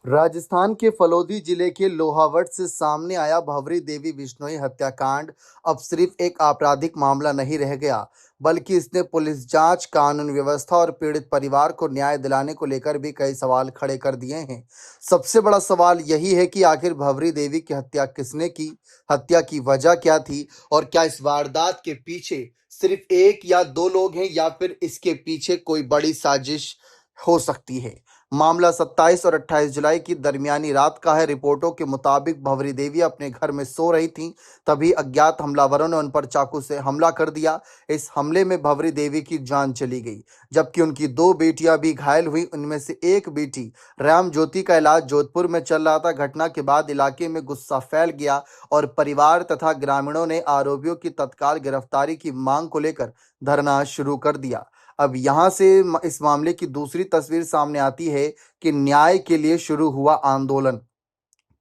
राजस्थान के फलोदी जिले के लोहावट से सामने आया भंवरी देवी बिश्नोई हत्याकांड अब सिर्फ एक आपराधिक मामला नहीं रह गया, बल्कि इसने पुलिस जांच, कानून व्यवस्था और पीड़ित परिवार को न्याय दिलाने को लेकर भी कई सवाल खड़े कर दिए हैं। सबसे बड़ा सवाल यही है कि आखिर भंवरी देवी की हत्या किसने की, हत्या की वजह क्या थी और क्या इस वारदात के पीछे सिर्फ एक या दो लोग हैं या फिर इसके पीछे कोई बड़ी साजिश हो सकती है। मामला 27 और 28 जुलाई की दरमियानी रात का है। रिपोर्टों के मुताबिक भंवरी देवी अपने घर में सो रही थीं, तभी अज्ञात हमलावरों ने उन पर चाकू से हमला कर दिया। इस हमले में भंवरी देवी की जान चली गई, जबकि उनकी दो बेटियां भी घायल हुई। उनमें से एक बेटी राम ज्योति का इलाज जोधपुर में चल रहा था। घटना के बाद इलाके में गुस्सा फैल गया और परिवार तथा ग्रामीणों ने आरोपियों की तत्काल गिरफ्तारी की मांग को लेकर धरना शुरू कर दिया। अब यहाँ से इस मामले की दूसरी तस्वीर सामने आती है कि न्याय के लिए शुरू हुआ आंदोलन।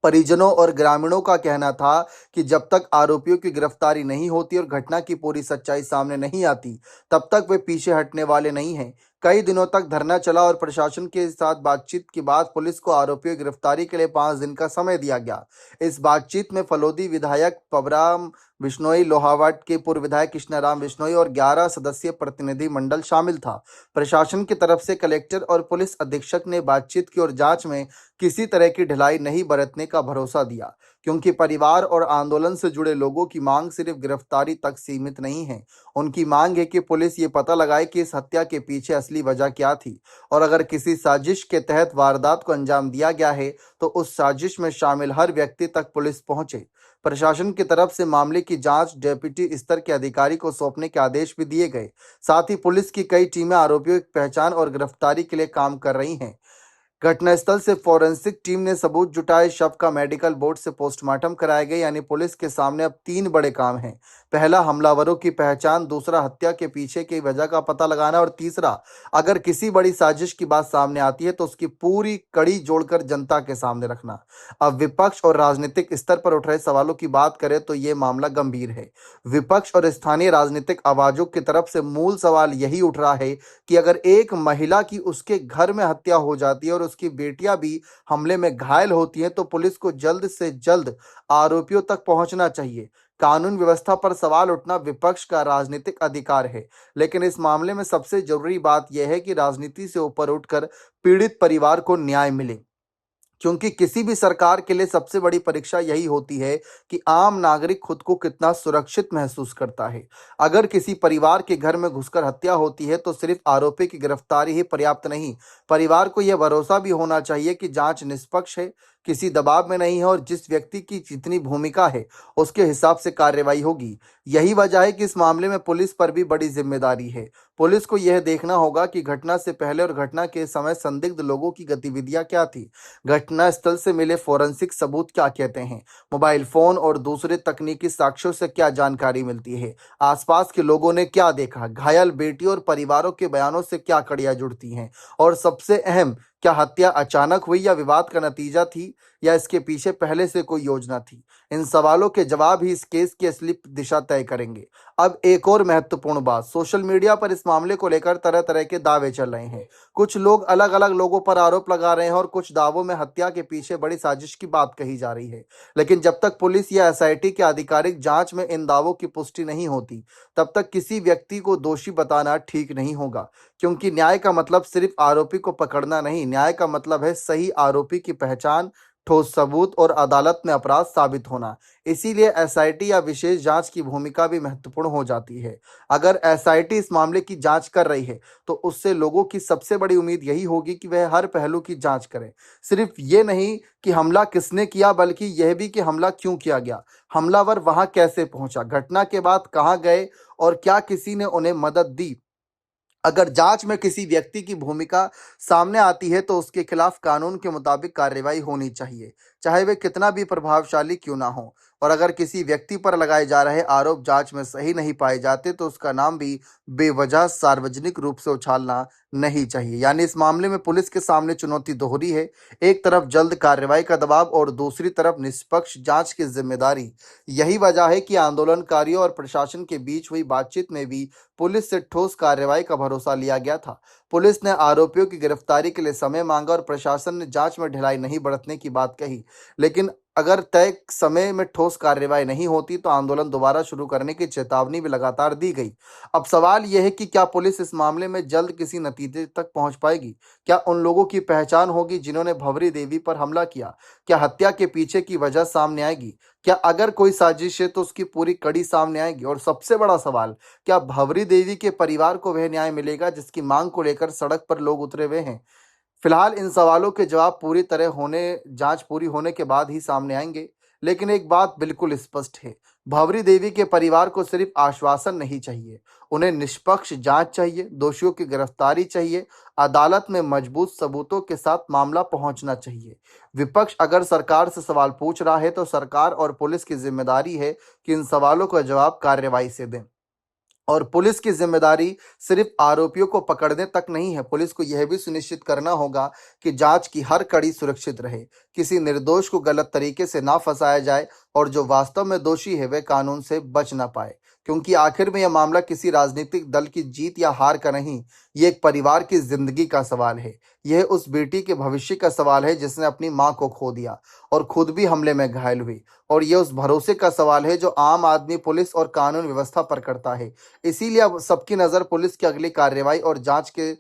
परिजनों और ग्रामीणों का कहना था कि जब तक आरोपियों की गिरफ्तारी नहीं होती और घटना की पूरी सच्चाई सामने नहीं आती, तब तक वे पीछे हटने वाले नहीं हैं। कई दिनों तक धरना चला और प्रशासन के साथ बातचीत के बाद पुलिस को आरोपियों की गिरफ्तारी के लिए 5 दिन का समय दिया गया। इस बातचीत में फलोदी विधायक पबराम बिश्नोई, लोहावट के पूर्व विधायक कृष्णाराम बिश्नोई और 11 सदस्यीय प्रतिनिधि मंडल शामिल था। प्रशासन की तरफ से कलेक्टर और पुलिस अधीक्षक ने बातचीत की और जांच में किसी तरह की ढिलाई नहीं बरतने का भरोसा दिया, क्योंकि परिवार और आंदोलन से जुड़े लोगों की मांग सिर्फ गिरफ्तारी तक सीमित नहीं है। उनकी मांग है कि पुलिस ये पता लगाए कि इस हत्या के पीछे असली वजह क्या थी और अगर किसी साजिश के तहत वारदात को अंजाम दिया गया है तो उस साजिश में शामिल हर व्यक्ति तक पुलिस पहुंचे। प्रशासन की तरफ से मामले की जांच डेप्यूटी स्तर के अधिकारी को सौंपने के आदेश भी दिए गए। साथ ही पुलिस की कई टीमें आरोपियों की पहचान और गिरफ्तारी के लिए काम कर रही हैं। घटनास्थल से फॉरेंसिक टीम ने सबूत जुटाए, शव का मेडिकल बोर्ड से पोस्टमार्टम कराया गया। यानी पुलिस के सामने अब 3 बड़े काम हैं। पहला, हमलावरों की पहचान, दूसरा, हत्या के पीछे की वजह का पता लगाना और तीसरा, अगर किसी बड़ी साजिश की बात सामने आती है तो उसकी पूरी कड़ी जोड़कर जनता के सामने रखना। अब विपक्ष और राजनीतिक स्तर पर उठ रहे सवालों की बात करें तो ये मामला गंभीर है। विपक्ष और स्थानीय राजनीतिक आवाजों की तरफ से मूल सवाल यही उठ रहा है कि अगर एक महिला की उसके घर में हत्या हो जाती है और उसकी बेटियां भी हमले में घायल होती हैं तो पुलिस को जल्द से जल्द आरोपियों तक पहुंचना चाहिए। कानून व्यवस्था पर सवाल उठना विपक्ष का राजनीतिक अधिकार है, लेकिन इस मामले में सबसे जरूरी बात यह है कि राजनीति से ऊपर उठकर पीड़ित परिवार को न्याय मिले, क्योंकि किसी भी सरकार के लिए सबसे बड़ी परीक्षा यही होती है कि आम नागरिक खुद को कितना सुरक्षित महसूस करता है। अगर किसी परिवार के घर में घुसकर हत्या होती है तो सिर्फ आरोपी की गिरफ्तारी ही पर्याप्त नहीं, परिवार को यह भरोसा भी होना चाहिए कि जांच निष्पक्ष है, किसी दबाव में नहीं है और जिस व्यक्ति की जितनी भूमिका है उसके हिसाब से कार्रवाई होगी। यही वजह है कि इस मामले में पुलिस पर भी बड़ी जिम्मेदारी है। पुलिस को यह देखना होगा कि घटना से पहले और घटना के समय संदिग्ध लोगों की गतिविधियां क्या थी, घटनास्थल से मिले फोरेंसिक सबूत क्या कहते हैं, मोबाइल फोन और दूसरे तकनीकी साक्ष्यों से क्या जानकारी मिलती है, आसपास के लोगों ने क्या देखा, घायल बेटियों और परिवारों के बयानों से क्या कड़ियां जुड़ती हैं और सबसे अहम, क्या हत्या अचानक हुई या विवाद का नतीजा थी या इसके पीछे पहले से कोई योजना थी। इन सवालों के जवाब ही इस केस की असली दिशा तय करेंगे। अब एक और महत्वपूर्ण बात, सोशल मीडिया पर इस मामले को लेकर तरह तरह के दावे चल रहे हैं। कुछ लोग अलग अलग लोगों पर आरोप लगा रहे हैं और कुछ दावों में हत्या के पीछे बड़ी साजिश की बात कही जा रही है। लेकिन जब तक पुलिस या एसआईटी की आधिकारिक जांच में इन दावों की पुष्टि नहीं होती, तब तक किसी व्यक्ति को दोषी बताना ठीक नहीं होगा, क्योंकि न्याय का मतलब सिर्फ आरोपी को पकड़ना नहीं, न्याय का मतलब है सही आरोपी की पहचान, ठोस सबूत और अदालत में अपराध साबित होना। इसीलिए एसआईटी या विशेष जांच की भूमिका भी महत्वपूर्ण हो जाती है। अगर एसआईटी इस मामले की जांच कर रही है तो उससे लोगों की सबसे बड़ी उम्मीद यही होगी कि वह हर पहलू की जांच करे। सिर्फ ये नहीं कि हमला किसने किया, बल्कि यह भी कि हमला क्यों किया गया, हमलावर वहां कैसे पहुंचा, घटना के बाद कहां गए और क्या किसी ने उन्हें मदद दी। अगर जांच में किसी व्यक्ति की भूमिका सामने आती है तो उसके खिलाफ कानून के मुताबिक कार्रवाई होनी चाहिए, चाहे वे कितना भी प्रभावशाली क्यों ना हो। और अगर किसी व्यक्ति पर लगाए जा रहे आरोप जांच में सही नहीं पाए जाते तो उसका नाम भी बेवजह सार्वजनिक रूप से उछालना नहीं चाहिए। यानी इस मामले में पुलिस के सामने चुनौती दोहरी है। एक तरफ जल्द कार्रवाई का दबाव और दूसरी तरफ निष्पक्ष जांच की जिम्मेदारी। यही वजह है कि आंदोलनकारियों और प्रशासन के बीच हुई बातचीत में भी पुलिस से ठोस कार्रवाई का भरोसा लिया गया था। पुलिस ने आरोपियों की गिरफ्तारी के लिए समय मांगा और प्रशासन ने जांच में ढिलाई नहीं बरतने की बात कही। लेकिन अगर तय समय में ठोस कार्रवाई नहीं होती तो आंदोलन दोबारा शुरू करने की चेतावनी भी लगातार दी गई। अब सवाल यह है कि क्या पुलिस इस मामले में जल्द किसी नतीजे तक पहुंच पाएगी? क्या उन लोगों की पहचान होगी जिन्होंने भंवरी देवी पर हमला किया? क्या हत्या के पीछे की वजह सामने आएगी? क्या अगर कोई साजिश है तो उसकी पूरी कड़ी सामने आएगी? और सबसे बड़ा सवाल, क्या भंवरी देवी के परिवार को वह न्याय मिलेगा जिसकी मांग को लेकर सड़क पर लोग उतरे हुए हैं? फिलहाल इन सवालों के जवाब पूरी तरह होने जांच पूरी होने के बाद ही सामने आएंगे। लेकिन एक बात बिल्कुल स्पष्ट है, भंवरी देवी के परिवार को सिर्फ आश्वासन नहीं चाहिए, उन्हें निष्पक्ष जांच चाहिए, दोषियों की गिरफ्तारी चाहिए, अदालत में मजबूत सबूतों के साथ मामला पहुंचना चाहिए। विपक्ष अगर सरकार से सवाल पूछ रहा है तो सरकार और पुलिस की जिम्मेदारी है कि इन सवालों का जवाब कार्रवाई से दें। और पुलिस की जिम्मेदारी सिर्फ आरोपियों को पकड़ने तक नहीं है, पुलिस को यह भी सुनिश्चित करना होगा कि जांच की हर कड़ी सुरक्षित रहे, किसी निर्दोष को गलत तरीके से ना फंसाया जाए और जो वास्तव में दोषी है वह कानून से बच ना पाए। क्योंकि आखिर में यह मामला किसी राजनीतिक दल की जीत या हार का नहीं, ये एक परिवार की जिंदगी का सवाल है। यह उस बेटी के भविष्य का सवाल है जिसने अपनी मां को खो दिया और खुद भी हमले में घायल हुई। और यह उस भरोसे का सवाल है जो आम आदमी पुलिस और कानून व्यवस्था पर करता है। इसीलिए अब सबकी नज़र पुलिस की अगली कार्रवाई और जांच के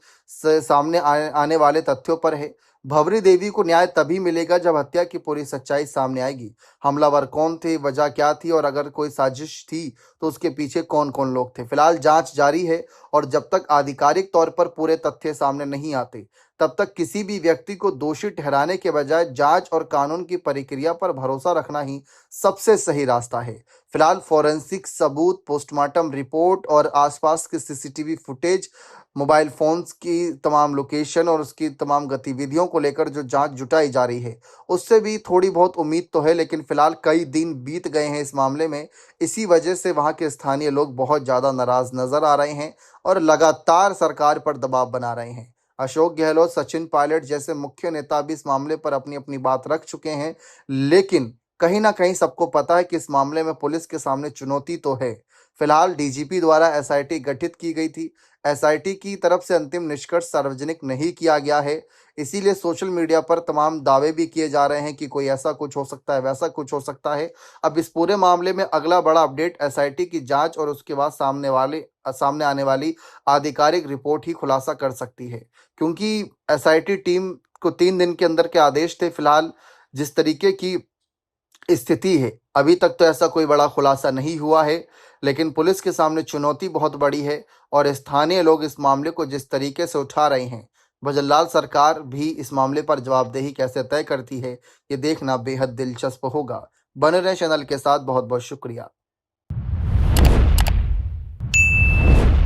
सामने आने वाले तथ्यों पर है। भंवरी देवी को न्याय तभी मिलेगा जब हत्या की पूरी सच्चाई सामने आएगी। हमलावर कौन थे, वजह क्या थी और अगर कोई साजिश थी तो उसके पीछे कौन कौन लोग थे। फिलहाल जांच जारी है और जब तक आधिकारिक तौर पर पूरे तथ्य सामने नहीं आते तब तक किसी भी व्यक्ति को दोषी ठहराने के बजाय जांच और कानून की प्रक्रिया पर भरोसा रखना ही सबसे सही रास्ता है। फिलहाल फॉरेंसिक सबूत, पोस्टमार्टम रिपोर्ट और आसपास के सीसीटीवी फुटेज, मोबाइल फोन्स की तमाम लोकेशन और उसकी तमाम गतिविधियों को लेकर जो जांच जुटाई जा रही है उससे भी थोड़ी बहुत उम्मीद तो है। लेकिन फिलहाल कई दिन बीत गए हैं इस मामले में, इसी वजह से वहां के स्थानीय लोग बहुत ज़्यादा नाराज नजर आ रहे हैं और लगातार सरकार पर दबाव बना रहे हैं। अशोक गहलोत, सचिन पायलट जैसे मुख्य नेता भी इस मामले पर अपनी अपनी बात रख चुके हैं। लेकिन कहीं ना कहीं सबको पता है कि इस मामले में पुलिस के सामने चुनौती तो है। फिलहाल डीजीपी द्वारा एसआईटी गठित की गई थी। एसआईटी की तरफ से अंतिम निष्कर्ष सार्वजनिक नहीं किया गया है। इसीलिए सोशल मीडिया पर तमाम दावे भी किए जा रहे हैं कि कोई ऐसा कुछ हो सकता है, वैसा कुछ हो सकता है। अब इस पूरे मामले में अगला बड़ा अपडेट एसआईटी की जांच और उसके बाद सामने आने वाली आधिकारिक रिपोर्ट ही खुलासा कर सकती है। क्योंकि एसआईटी टीम को 3 दिन के अंदर के आदेश थे। फिलहाल जिस तरीके की स्थिति है अभी तक तो ऐसा कोई बड़ा खुलासा नहीं हुआ है। लेकिन पुलिस के सामने चुनौती बहुत बड़ी है और स्थानीय लोग इस मामले को जिस तरीके से उठा रहे हैं, भजनलाल सरकार भी इस मामले पर जवाबदेही कैसे तय करती है, ये देखना बेहद दिलचस्प होगा। बने रहें चैनल के साथ। बहुत बहुत शुक्रिया।